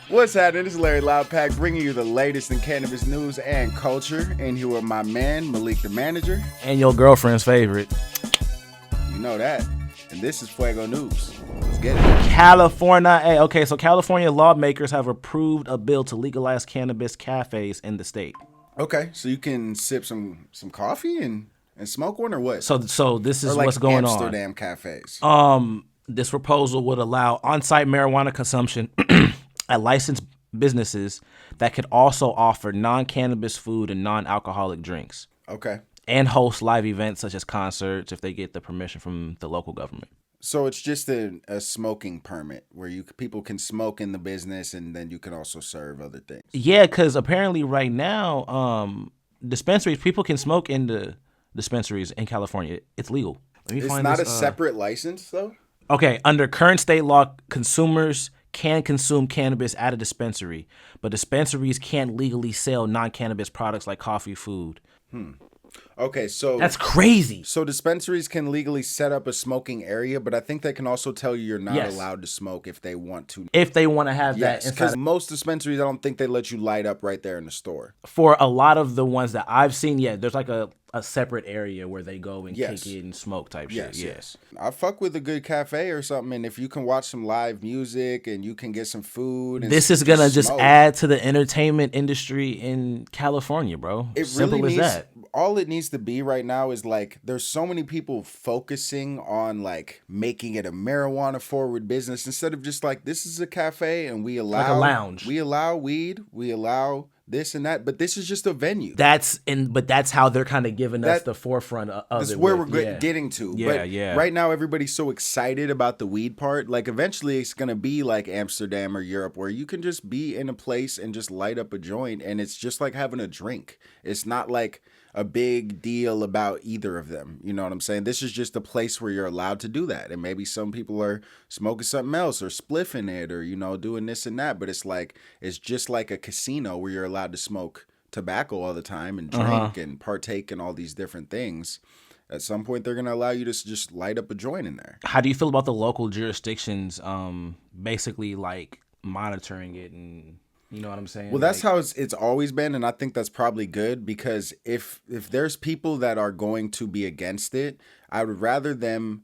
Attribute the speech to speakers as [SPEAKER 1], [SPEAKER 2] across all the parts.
[SPEAKER 1] What's happening? This is Larry Loudpack bringing you the latest in cannabis news and culture. And here with my man, Malik the manager.
[SPEAKER 2] And your girlfriend's favorite.
[SPEAKER 1] You know that. And this is Fuego News. Let's get it.
[SPEAKER 2] California. Hey, okay, so California lawmakers have approved a bill to legalize cannabis cafes in the state.
[SPEAKER 1] Okay, so you can sip some coffee and smoke one or what?
[SPEAKER 2] So this is
[SPEAKER 1] or like
[SPEAKER 2] what's going
[SPEAKER 1] Amsterdam cafes.
[SPEAKER 2] This proposal would allow on-site marijuana consumption at licensed businesses that could also offer non-cannabis food and non-alcoholic drinks.
[SPEAKER 1] Okay.
[SPEAKER 2] And host live events such as concerts if they get the permission from the local government.
[SPEAKER 1] So it's just a smoking permit where people can smoke in the business and then you can also serve other things.
[SPEAKER 2] Yeah, because apparently right now, dispensaries, people can smoke in the dispensaries in California. It's legal.
[SPEAKER 1] It's not a separate license though?
[SPEAKER 2] Okay, under current state law, consumers can consume cannabis at a dispensary, but dispensaries can't legally sell non-cannabis products like coffee, food.
[SPEAKER 1] Okay, so
[SPEAKER 2] That's crazy.
[SPEAKER 1] So dispensaries can legally set up a smoking area, but I think they can also tell you you're not allowed to smoke if they want to.
[SPEAKER 2] If they want to have
[SPEAKER 1] Yes,
[SPEAKER 2] that.
[SPEAKER 1] because most dispensaries, I don't think they let you light up right there in the store.
[SPEAKER 2] For a lot of the ones that I've seen, there's like a separate area where they go and kick it and smoke type shit.
[SPEAKER 1] Yes. I fuck with a good cafe or something, and if you can watch some live music and you can get some food. And
[SPEAKER 2] this is going to just add to the entertainment industry in California, bro.
[SPEAKER 1] It
[SPEAKER 2] Simple
[SPEAKER 1] really
[SPEAKER 2] as
[SPEAKER 1] needs,
[SPEAKER 2] that.
[SPEAKER 1] All it needs to be right now is like there's so many people focusing on like making it a marijuana forward business instead of just like this is a cafe and we allow
[SPEAKER 2] like a lounge.
[SPEAKER 1] We allow weed, we allow this and that, but this is just a venue.
[SPEAKER 2] But that's how they're kind of giving us the forefront of it.
[SPEAKER 1] This is where we're getting to.
[SPEAKER 2] Yeah.
[SPEAKER 1] Right now, everybody's so excited about the weed part. Like eventually, it's gonna be like Amsterdam or Europe, where you can just be in a place and just light up a joint, and it's just like having a drink. It's not like a big deal about either of them. You know what I'm saying? This is just a place where you're allowed to do that. And maybe some people are smoking something else or spliffing it or, doing this and that. But it's just like a casino where you're allowed to smoke tobacco all the time and drink and partake in all these different things. At some point, they're going to allow you to just light up a joint in there.
[SPEAKER 2] How do you feel about the local jurisdictions basically like monitoring it and... You know what I'm saying?
[SPEAKER 1] Well, that's how it's always been, and I think that's probably good because if there's people that are going to be against it, I would rather them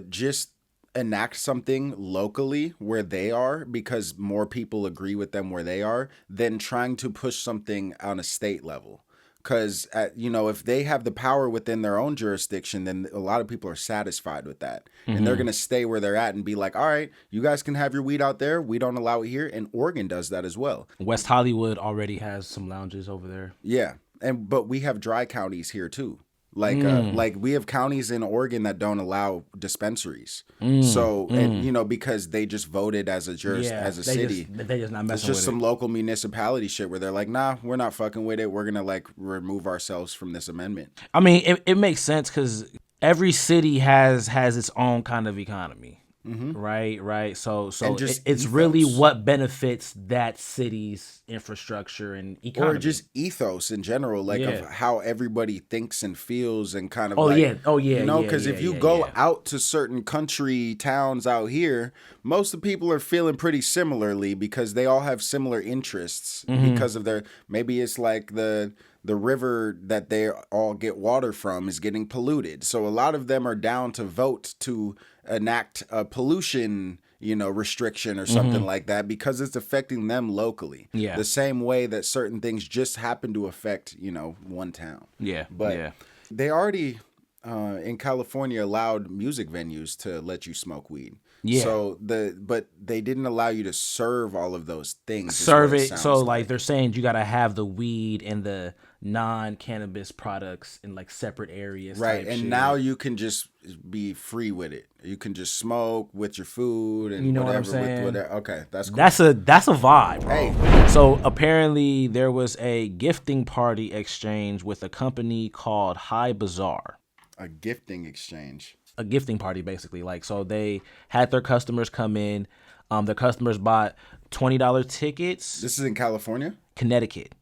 [SPEAKER 1] just enact something locally where they are because more people agree with them where they are than trying to push something on a state level. Because, if they have the power within their own jurisdiction, then a lot of people are satisfied with that. Mm-hmm. And they're going to stay where they're at and be like, all right, you guys can have your weed out there. We don't allow it here. And Oregon does that as well.
[SPEAKER 2] West Hollywood already has some lounges over there.
[SPEAKER 1] Yeah. But we have dry counties here, too. Like we have counties in Oregon that don't allow dispensaries. So, and because they just voted as a city.
[SPEAKER 2] They just not messing with it.
[SPEAKER 1] It's just some local municipality shit where they're like, nah, we're not fucking with it. We're going to like remove ourselves from this amendment.
[SPEAKER 2] I mean, it makes sense because every city has its own kind of economy. Mm-hmm. Right. So it's really what benefits that city's infrastructure and economy,
[SPEAKER 1] or just ethos in general, of how everybody thinks and feels, and kind of because if you go out to certain country towns out here, most of the people are feeling pretty similarly because they all have similar interests because of their maybe it's like the river that they all get water from is getting polluted. So a lot of them are down to vote to enact a pollution, restriction or something like that because it's affecting them locally. Yeah. The same way that certain things just happen to affect, one town.
[SPEAKER 2] Yeah.
[SPEAKER 1] But they already in California allowed music venues to let you smoke weed. Yeah. So but they didn't allow you to serve all of those things.
[SPEAKER 2] Serve it. So like they're saying you got to have the weed and the non-cannabis products in like separate areas.
[SPEAKER 1] Right. And now you can just be free with it. You can just smoke with your food and
[SPEAKER 2] whatever.
[SPEAKER 1] What I'm saying? With whatever. Okay, that's cool.
[SPEAKER 2] That's a vibe, bro.
[SPEAKER 1] Hey.
[SPEAKER 2] So apparently there was a gifting party exchange with a company called High Bazaar.
[SPEAKER 1] A gifting exchange.
[SPEAKER 2] A gifting party, basically. So they had their customers come in. Their customers bought $20 tickets.
[SPEAKER 1] This is in California?
[SPEAKER 2] Connecticut.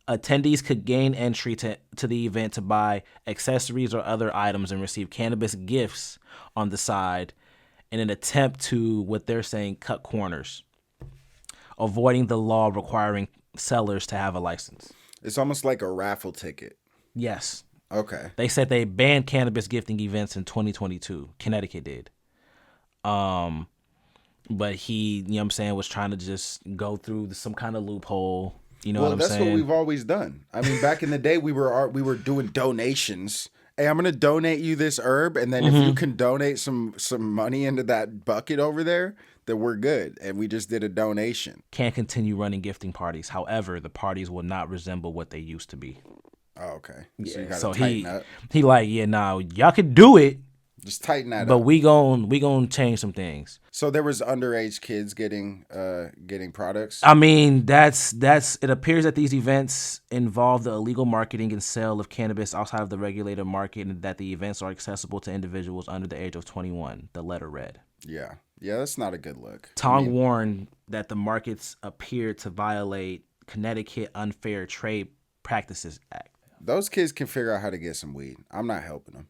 [SPEAKER 2] Attendees could gain entry to the event to buy accessories or other items and receive cannabis gifts on the side in an attempt to, what they're saying, cut corners. avoiding the law requiring sellers to have a license.
[SPEAKER 1] It's almost like a raffle ticket.
[SPEAKER 2] Yes.
[SPEAKER 1] Okay.
[SPEAKER 2] They said they banned cannabis gifting events in 2022. Connecticut did. But he, you know what I'm saying, was trying to just go through some kind of loophole. You know what I'm saying? Well,
[SPEAKER 1] that's what we've always done. I mean, back in the day, we were doing donations. Hey, I'm gonna donate you this herb, and then if you can donate some money into that bucket over there, then we're good. And we just did a donation.
[SPEAKER 2] Can't continue running gifting parties. However, the parties will not resemble what they used to be.
[SPEAKER 1] Oh, okay.
[SPEAKER 2] Yeah.
[SPEAKER 1] So you gotta
[SPEAKER 2] tighten
[SPEAKER 1] up.
[SPEAKER 2] He like, yeah, nah, y'all could do it.
[SPEAKER 1] Just tighten that
[SPEAKER 2] but
[SPEAKER 1] up.
[SPEAKER 2] But we gon' change some things.
[SPEAKER 1] So there was underage kids getting products?
[SPEAKER 2] I mean, that's it appears that these events involve the illegal marketing and sale of cannabis outside of the regulated market, and that the events are accessible to individuals under the age of 21, the letter read.
[SPEAKER 1] Yeah. Yeah, that's not a good look.
[SPEAKER 2] Tong warned that the markets appear to violate Connecticut Unfair Trade Practices Act.
[SPEAKER 1] Those kids can figure out how to get some weed. I'm not helping them.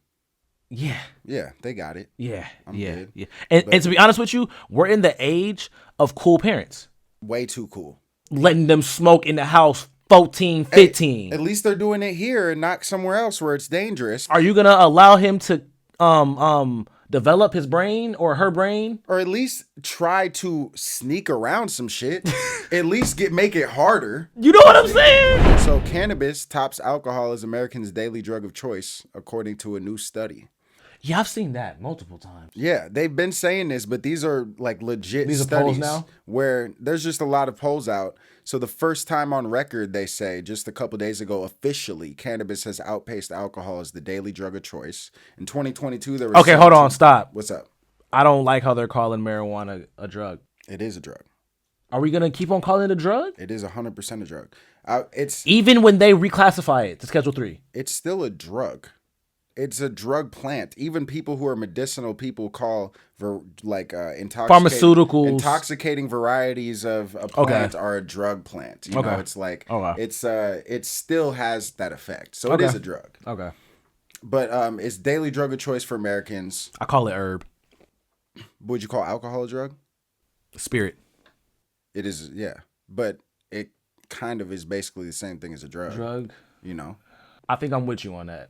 [SPEAKER 2] Yeah.
[SPEAKER 1] Yeah, they got it.
[SPEAKER 2] Yeah.
[SPEAKER 1] I'm good.
[SPEAKER 2] Yeah. And to be honest with you, we're in the age of cool parents.
[SPEAKER 1] Way too cool.
[SPEAKER 2] Letting them smoke in the house 14, 15.
[SPEAKER 1] Hey, at least they're doing it here and not somewhere else where it's dangerous.
[SPEAKER 2] Are you going to allow him to develop his brain or her brain?
[SPEAKER 1] Or at least try to sneak around some shit. At least make it harder.
[SPEAKER 2] You know what I'm saying?
[SPEAKER 1] So cannabis tops alcohol as Americans' daily drug of choice, according to a new study.
[SPEAKER 2] Yeah, I've seen that multiple times.
[SPEAKER 1] Yeah, they've been saying this, but these are like legit
[SPEAKER 2] these
[SPEAKER 1] studies
[SPEAKER 2] are polls now?
[SPEAKER 1] Where there's just a lot of polls out. So the first time on record, they say, just a couple days ago, officially, cannabis has outpaced alcohol as the daily drug of choice. In 2022, there was...
[SPEAKER 2] Okay, hold on, stop.
[SPEAKER 1] What's up?
[SPEAKER 2] I don't like how they're calling marijuana a drug.
[SPEAKER 1] It is a drug.
[SPEAKER 2] Are we going to keep on calling it a drug?
[SPEAKER 1] It is 100% a drug. It's
[SPEAKER 2] even when they reclassify it to Schedule 3.
[SPEAKER 1] It's still a drug. It's a drug plant. Even people who are medicinal people call
[SPEAKER 2] pharmaceuticals,
[SPEAKER 1] intoxicating varieties of a plant are a drug plant. You know, it's like it still has that effect. So it is a drug.
[SPEAKER 2] Okay.
[SPEAKER 1] But it's daily drug of choice for Americans.
[SPEAKER 2] I call it herb.
[SPEAKER 1] Would you call alcohol a drug?
[SPEAKER 2] Spirit.
[SPEAKER 1] It is, yeah. But it kind of is basically the same thing as a drug.
[SPEAKER 2] Drug.
[SPEAKER 1] You know.
[SPEAKER 2] I think I'm with you on that.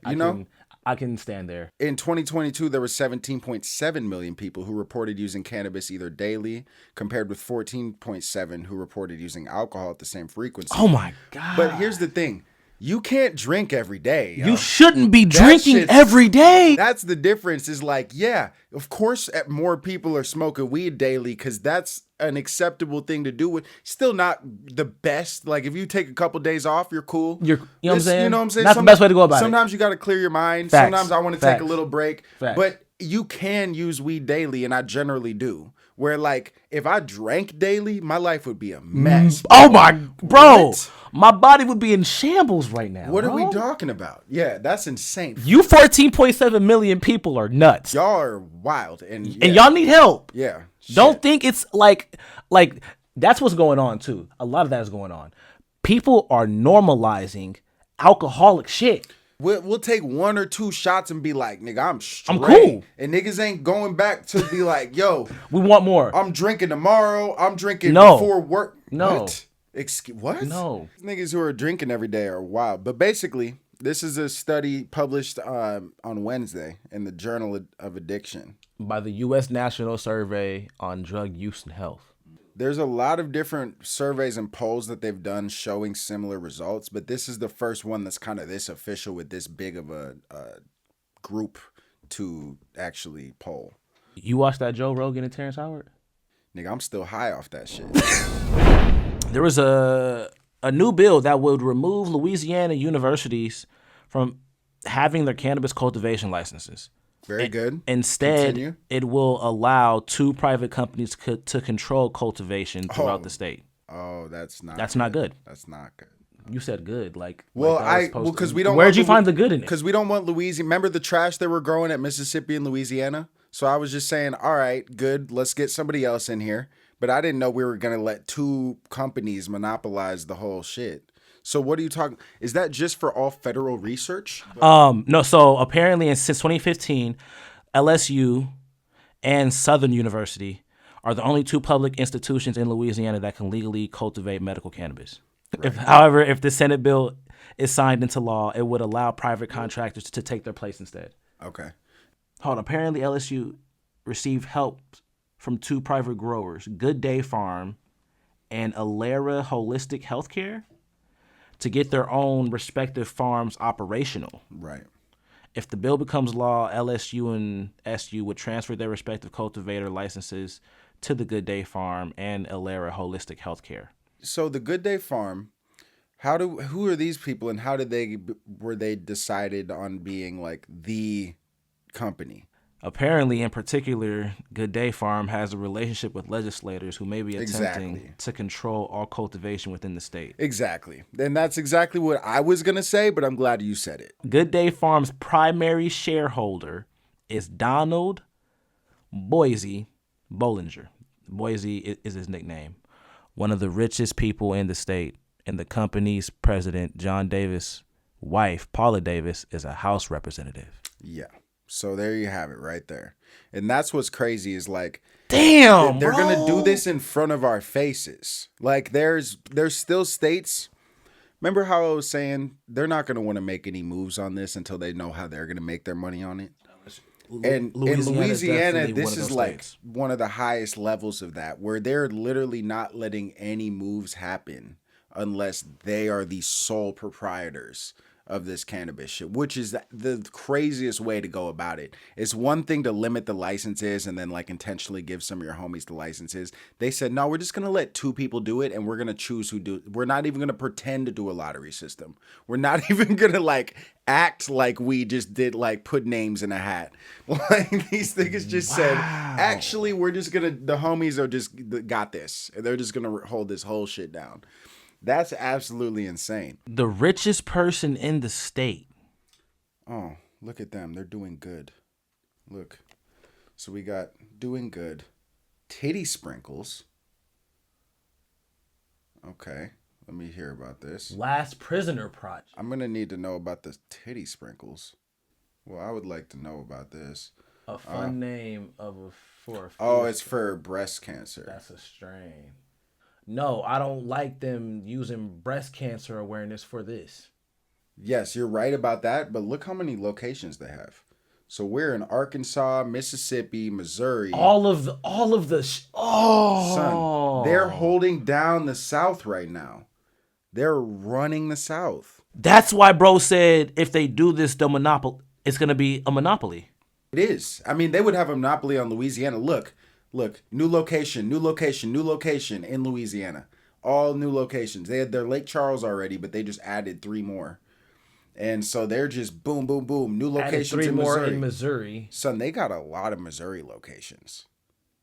[SPEAKER 2] I can stand there.
[SPEAKER 1] In 2022, there were 17.7 million people who reported using cannabis either daily, compared with 14.7 who reported using alcohol at the same frequency.
[SPEAKER 2] Oh my God.
[SPEAKER 1] But here's the thing. You can't drink every day.
[SPEAKER 2] You shouldn't be drinking every day.
[SPEAKER 1] That's the difference is like, yeah, of course more people are smoking weed daily because that's an acceptable thing to do. Still not the best. Like if you take a couple days off, you're cool.
[SPEAKER 2] You know what I'm saying?
[SPEAKER 1] You know what I'm saying?
[SPEAKER 2] That's the best way to go about it.
[SPEAKER 1] Sometimes you got to clear your mind.
[SPEAKER 2] Facts.
[SPEAKER 1] Sometimes I want to take a little break.
[SPEAKER 2] Facts.
[SPEAKER 1] But you can use weed daily, and I generally do. Where like if I drank daily, my life would be a mess.
[SPEAKER 2] Oh my, bro. What? My body would be in shambles right now.
[SPEAKER 1] What are we talking about? Yeah, that's insane.
[SPEAKER 2] You 14.7 million people are nuts.
[SPEAKER 1] Y'all are wild. And
[SPEAKER 2] y'all need help.
[SPEAKER 1] Yeah.
[SPEAKER 2] Don't think it's like that's what's going on too. A lot of that is going on. People are normalizing alcoholic shit.
[SPEAKER 1] We'll take 1 or 2 shots and be like, nigga, I'm straight.
[SPEAKER 2] I'm cool.
[SPEAKER 1] And niggas ain't going back to be like, yo.
[SPEAKER 2] We want more.
[SPEAKER 1] I'm drinking tomorrow. I'm drinking before work.
[SPEAKER 2] No.
[SPEAKER 1] What? What?
[SPEAKER 2] No.
[SPEAKER 1] Niggas who are drinking every day are wild. But basically, this is a study published on Wednesday in the Journal of Addiction.
[SPEAKER 2] By the U.S. National Survey on Drug Use and Health.
[SPEAKER 1] There's a lot of different surveys and polls that they've done showing similar results, but this is the first one that's kind of this official with this big of a group to actually poll.
[SPEAKER 2] You watched that Joe Rogan and Terrence Howard?
[SPEAKER 1] Nigga, I'm still high off that shit.
[SPEAKER 2] There was a new bill that would remove Louisiana universities from having their cannabis cultivation licenses.
[SPEAKER 1] Very good.
[SPEAKER 2] Instead, it will allow 2 private companies to control cultivation throughout the state.
[SPEAKER 1] Oh, that's not
[SPEAKER 2] good.
[SPEAKER 1] That's not good.
[SPEAKER 2] You said good,
[SPEAKER 1] because we don't.
[SPEAKER 2] Where'd you find the good in it?
[SPEAKER 1] Because we don't want Louisiana. Remember the trash they were growing at Mississippi and Louisiana? So I was just saying, all right, good. Let's get somebody else in here. But I didn't know we were gonna let 2 companies monopolize the whole shit. So what are you talking? Is that just for all federal research?
[SPEAKER 2] No. So apparently, since 2015, LSU and Southern University are the only two public institutions in Louisiana that can legally cultivate medical cannabis. Right. However, if the Senate bill is signed into law, it would allow private contractors to take their place instead.
[SPEAKER 1] Okay.
[SPEAKER 2] Hold on. Apparently, LSU received help from two private growers, Good Day Farm and Alera Holistic Healthcare, to get their own respective farms operational.
[SPEAKER 1] Right.
[SPEAKER 2] If the bill becomes law, LSU and SU would transfer their respective cultivator licenses to the Good Day Farm and Alera Holistic Healthcare.
[SPEAKER 1] So the Good Day Farm, who are these people, and how were they decided on being like the company?
[SPEAKER 2] Apparently, in particular, Good Day Farm has a relationship with legislators who may be attempting to control all cultivation within the state.
[SPEAKER 1] Exactly. And that's exactly what I was going to say, but I'm glad you said it.
[SPEAKER 2] Good Day Farm's primary shareholder is Donald Boise Bollinger. Boise is his nickname. One of the richest people in the state, and the company's president, John Davis' wife, Paula Davis, is a House representative.
[SPEAKER 1] Yeah. So there you have it right there. And that's what's crazy is like,
[SPEAKER 2] damn,
[SPEAKER 1] they're going to do this in front of our faces. Like there's still states. Remember how I was saying they're not going to want to make any moves on this until they know how they're going to make their money on it. And in Louisiana, this is like one of the highest levels of that, where they're literally not letting any moves happen unless they are the sole proprietors of this cannabis shit, which is the craziest way to go about it. It's one thing to limit the licenses and then like intentionally give some of your homies the licenses. They said, no, we're just going to let two people do it and we're going to choose who do it. We're not even going to pretend to do a lottery system. We're not even going to like act like we just did like put names in a hat. Like these niggas just said, actually, we're just going to, the homies are just got this. They're just going to hold this whole shit down. That's absolutely insane.
[SPEAKER 2] The richest person in the state.
[SPEAKER 1] Oh, look at them. They're doing good. Look. So we got doing good. Titty sprinkles. Okay. Let me hear about this.
[SPEAKER 2] Last Prisoner Project.
[SPEAKER 1] I'm going to need to know about the titty sprinkles. Well, I would like to know about this.
[SPEAKER 2] A fun name for a
[SPEAKER 1] oh, it's for breast cancer.
[SPEAKER 2] That's a strain. No, I don't like them using breast cancer awareness for this.
[SPEAKER 1] Yes, you're right about that, but look how many locations they have. So we're in Arkansas, Mississippi, Missouri.
[SPEAKER 2] All of the
[SPEAKER 1] Son, they're holding down the South right now. They're running the South.
[SPEAKER 2] That's why bro said if they do this, it's going to be a monopoly.
[SPEAKER 1] It is. I mean, they would have a monopoly on Louisiana. Look, new location in Louisiana. All new locations. They had their Lake Charles already, but they just added 3 more. And so they're just boom, boom, boom. New locations
[SPEAKER 2] in Missouri. In Missouri.
[SPEAKER 1] Son, they got a lot of Missouri locations.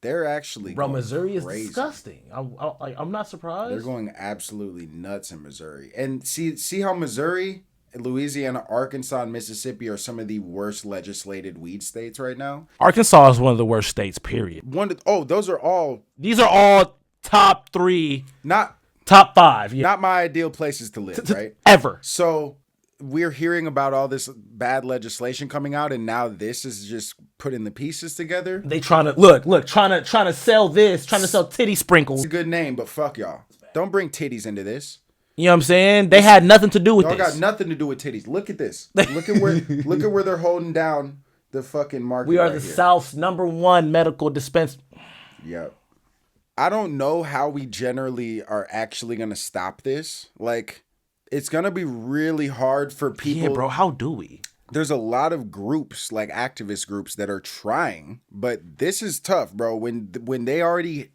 [SPEAKER 1] They're actually
[SPEAKER 2] Missouri
[SPEAKER 1] crazy.
[SPEAKER 2] Is disgusting. I'm not surprised.
[SPEAKER 1] They're going absolutely nuts in Missouri. And see how Missouri, Louisiana, Arkansas, and Mississippi are some of the worst legislated weed states right now.
[SPEAKER 2] Arkansas is one of the worst states, period.
[SPEAKER 1] Those are all...
[SPEAKER 2] These are all top 3.
[SPEAKER 1] Not...
[SPEAKER 2] Top 5. Yeah.
[SPEAKER 1] Not my ideal places to live, right?
[SPEAKER 2] Ever.
[SPEAKER 1] So we're hearing about all this bad legislation coming out, and now this is just putting the pieces together.
[SPEAKER 2] They trying to sell this, trying to sell titty sprinkles.
[SPEAKER 1] It's a good name, but fuck y'all. Don't bring titties into this.
[SPEAKER 2] You know what I'm saying? They had nothing to do with this.
[SPEAKER 1] Y'all got nothing to do with titties. Look at this. Look at where they're holding down the fucking market.
[SPEAKER 2] We are the South's #1 medical dispenser.
[SPEAKER 1] Yep. I don't know how we generally are actually going to stop this. Like, it's going to be really hard for people.
[SPEAKER 2] Yeah, bro, how do we?
[SPEAKER 1] There's a lot of groups, like activist groups, that are trying, but this is tough, bro. When they already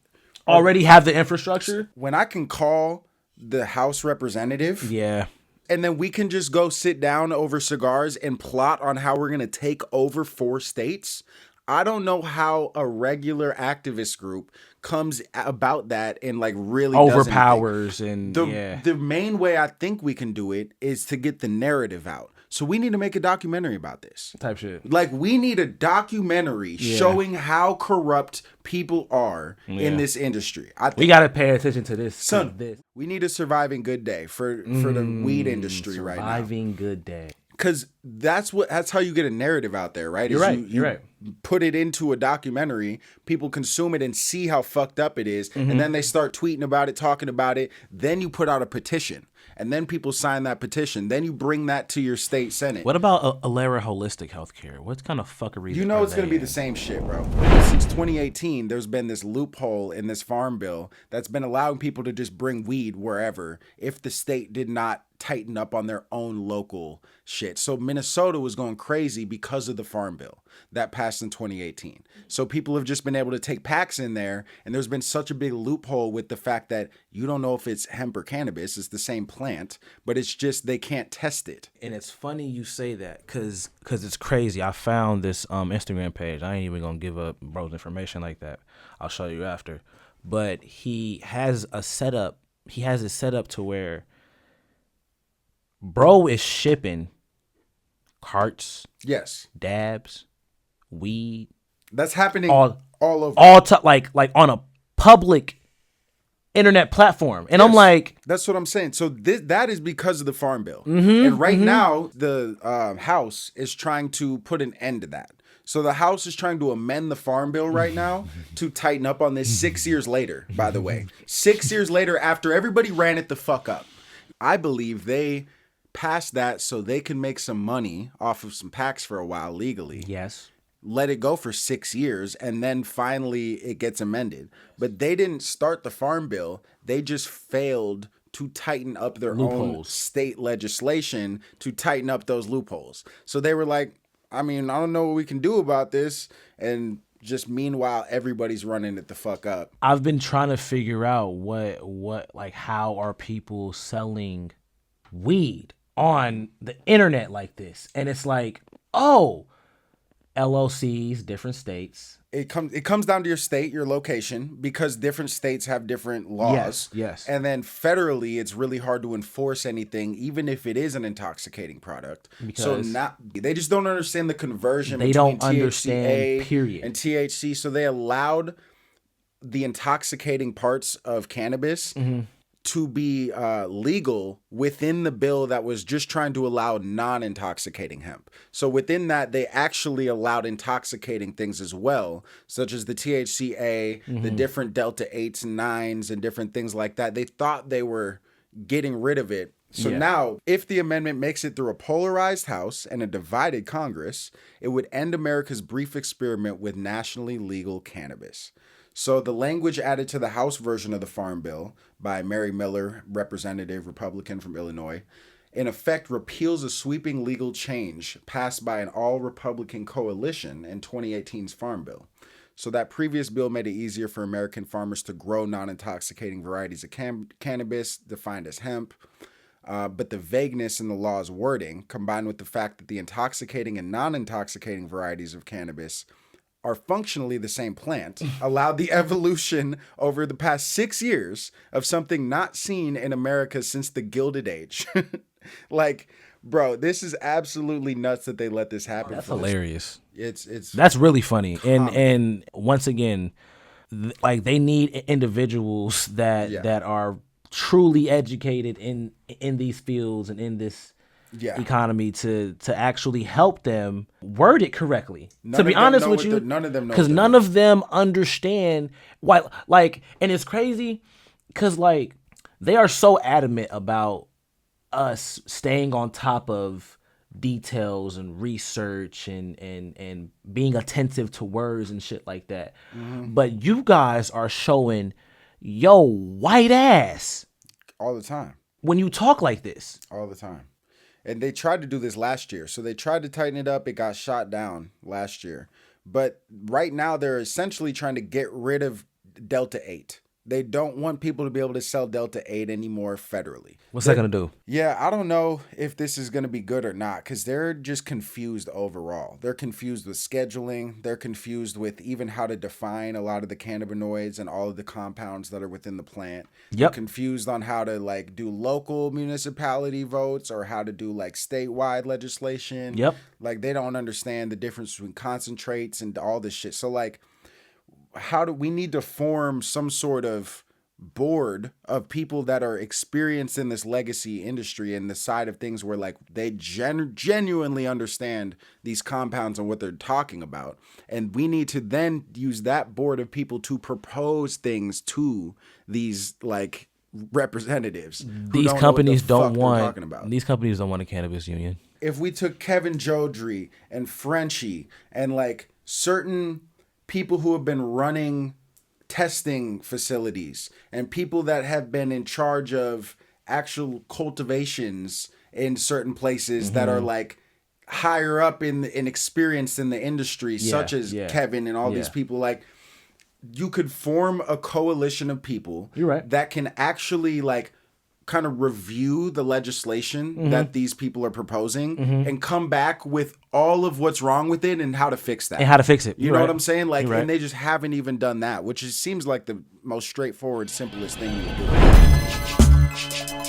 [SPEAKER 2] have the infrastructure.
[SPEAKER 1] When I can call the House representative,
[SPEAKER 2] yeah,
[SPEAKER 1] and then we can just go sit down over cigars and plot on how we're going to take over 4 states. I don't know how a regular activist group comes about that and like really
[SPEAKER 2] overpowers. And
[SPEAKER 1] the main way I think we can do it is to get the narrative out. So we need to make a documentary about this
[SPEAKER 2] type shit.
[SPEAKER 1] Like we need a documentary showing how corrupt people are in this industry.
[SPEAKER 2] We got to pay attention to this.
[SPEAKER 1] Son, we need a surviving good day for the weed industry right now.
[SPEAKER 2] Surviving good day.
[SPEAKER 1] Because that's how you get a narrative out there, right?
[SPEAKER 2] You're right.
[SPEAKER 1] put it into a documentary, people consume it and see how fucked up it is, and then they start tweeting about it, talking about it. Then you put out a petition, and then people sign that petition. Then you bring that to your state senate.
[SPEAKER 2] What about Alera Holistic Healthcare? What kind of fuckery?
[SPEAKER 1] You know it's going to be the same shit, bro. Since 2018, there's been this loophole in this farm bill that's been allowing people to just bring weed wherever if the state did not tighten up on their own local shit. So Minnesota was going crazy because of the farm bill that passed in 2018. So people have just been able to take packs in there, and there's been such a big loophole with the fact that you don't know if it's hemp or cannabis. It's the same plant, but it's just they can't test it.
[SPEAKER 2] And it's funny you say that because it's crazy. I found this Instagram page. I ain't even gonna give up bro's information like that. I'll show you after. But he has a setup. He has it set up to where bro is shipping carts,
[SPEAKER 1] yes,
[SPEAKER 2] dabs, weed.
[SPEAKER 1] That's happening all over.
[SPEAKER 2] Like on a public internet platform. And yes, I'm like,
[SPEAKER 1] that's what I'm saying. So that is because of the farm bill. And right now the House is trying to put an end to that. So the House is trying to amend the farm bill right now to tighten up on this 6 years later, by the way. 6 years later after everybody ran it the fuck up. I believe they passed that so they can make some money off of some packs for a while legally.
[SPEAKER 2] Yes.
[SPEAKER 1] Let it go for 6 years, and then finally it gets amended. But they didn't start the farm bill. They just failed to tighten up their own state legislation to tighten up those loopholes. So they were like, I mean, I don't know what we can do about this. And just meanwhile, everybody's running it the fuck up.
[SPEAKER 2] I've been trying to figure out like, how are people selling weed on the internet like this? And it's like, oh, LLCs, different states.
[SPEAKER 1] It comes down to your state, your location, because different states have different laws.
[SPEAKER 2] Yes.
[SPEAKER 1] And then federally, it's really hard to enforce anything, even if it is an intoxicating product. Because they just don't understand the conversion between THCA and THC. So they allowed the intoxicating parts of cannabis to be legal within the bill that was just trying to allow non-intoxicating hemp. So within that, they actually allowed intoxicating things as well, such as the THCA, the different Delta 8s and 9s and different things like that. They thought they were getting rid of it. So now, if the amendment makes it through a polarized House and a divided Congress, it would end America's brief experiment with nationally legal cannabis. So the language added to the House version of the Farm Bill by Mary Miller, representative Republican from Illinois, in effect repeals a sweeping legal change passed by an all-Republican coalition in 2018's Farm Bill. So that previous bill made it easier for American farmers to grow non-intoxicating varieties of cannabis, defined as hemp. But the vagueness in the law's wording, combined with the fact that the intoxicating and non-intoxicating varieties of cannabis are functionally the same plant, allowed the evolution over the past 6 years of something not seen in America since the Gilded Age. Like, bro, this is absolutely nuts that they let this happen.
[SPEAKER 2] That's hilarious.
[SPEAKER 1] That's
[SPEAKER 2] really funny. And once again, like, they need individuals that are truly educated in these fields and in this economy to actually help them word it correctly. To be honest with you,
[SPEAKER 1] none of them know,
[SPEAKER 2] because none of them understand why. Like, and it's crazy because, like, they are so adamant about us staying on top of details and research and being attentive to words and shit like that. But you guys are showing your white ass
[SPEAKER 1] all the time
[SPEAKER 2] when you talk like this.
[SPEAKER 1] All the time. And they tried to do this last year. So they tried to tighten it up. It got shot down last year. But right now, they're essentially trying to get rid of Delta 8. They don't want people to be able to sell Delta 8 anymore federally.
[SPEAKER 2] What's that going to do?
[SPEAKER 1] Yeah, I don't know if this is going to be good or not, because they're just confused overall. They're confused with scheduling. They're confused with even how to define a lot of the cannabinoids and all of the compounds that are within the plant. They're confused on how to, like, do local municipality votes or how to do, like, statewide legislation. Like, they don't understand the difference between concentrates and all this shit. So, like, how do we need to form some sort of board of people that are experienced in this legacy industry and the side of things where like they genuinely understand these compounds and what they're talking about. And we need to then use that board of people to propose things to these like representatives.
[SPEAKER 2] These companies don't want a cannabis union.
[SPEAKER 1] If we took Kevin Jodrey and Frenchie and like certain people who have been running testing facilities and people that have been in charge of actual cultivations in certain places that are like higher up in experienced in the industry, such as Kevin and all these people, like you could form a coalition of people that can actually like kind of review the legislation that these people are proposing and come back with all of what's wrong with it and how to fix that.
[SPEAKER 2] And how to fix it.
[SPEAKER 1] You know what I'm saying? Like, and they just haven't even done that, which seems like the most straightforward, simplest thing you would do.